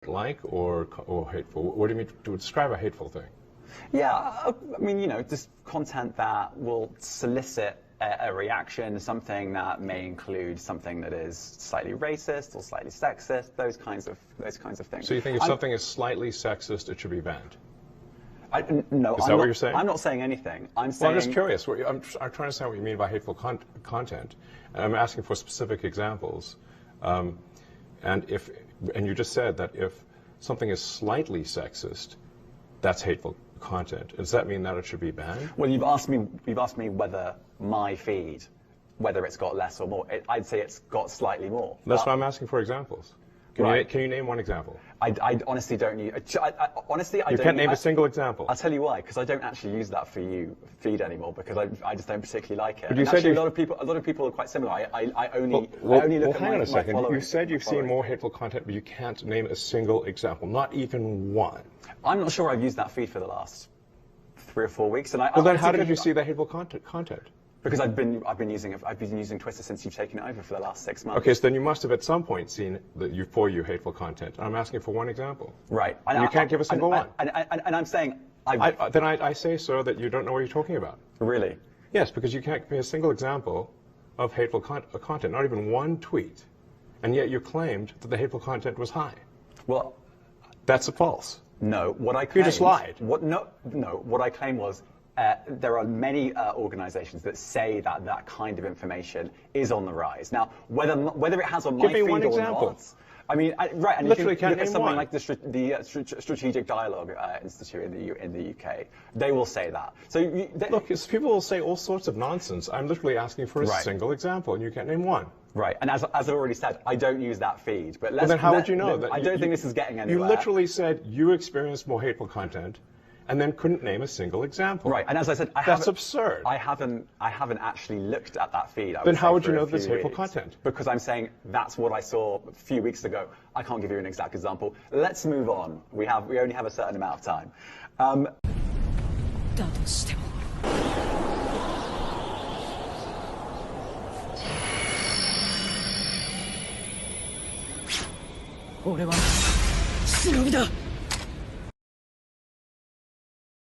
like or hateful? What do you mean to describe a hateful thing? Yeah, I mean, just content that will solicit a reaction, something that may include something that is slightly racist or slightly sexist, those kinds of things. So you think if something is slightly sexist, it should be banned? No, is that what you're saying? I'm not saying anything. I'm saying. Well, I'm just curious. I'm trying to understand what you mean by hateful content. And I'm asking for specific examples. And you just said that if something is slightly sexist, that's hateful content. Does that mean that it should be banned? Well, you've asked me whether my feed, whether it's got less or more. I'd say it's got slightly more. That's why I'm asking for examples. Can you name one example? I honestly don't use. Honestly, I don't. You can't name a single example. I'll tell you why. Because I don't actually use that for you feed anymore. Because I just don't particularly like it. But you said actually, a lot of people are quite similar. I only look at hang on a second. My you said you've seen more hateful content, but you can't name a single example, not even one. I'm not sure I've used that feed for the last 3 or 4 weeks. And then how did you see the hateful content? Because I've been using Twitter since you've taken it over for the last 6 months. Okay, so then you must have at some point seen for you hateful content. I'm asking for one example. Right. And you can't give a single one. And I'm saying then I say, sir, that you don't know what you're talking about. Really? Yes, because you can't give me a single example of hateful content, not even one tweet, and yet you claimed that the hateful content was high. Well, that's false. No, what I claimed... You just lied. What I claimed was there are many organizations that say that that kind of information is on the rise. Now, whether it has on my feed or not... I mean, right, and literally if you look at something one. like the Strategic Dialogue Institute in the UK, they will say that. So look, people will say all sorts of nonsense. I'm literally asking for a single example, and you can't name one. Right, and as I've already said, I don't use that feed. But then how would you know? I don't think this is getting anywhere. You literally said you experienced more hateful content, and then couldn't name a single example. Right, and as I said, that's absurd. I haven't actually looked at that feed. Then how would you know this hateful content? Because I'm saying that's what I saw a few weeks ago. I can't give you an exact example. Let's move on. We only have a certain amount of time. 俺は忍びだ。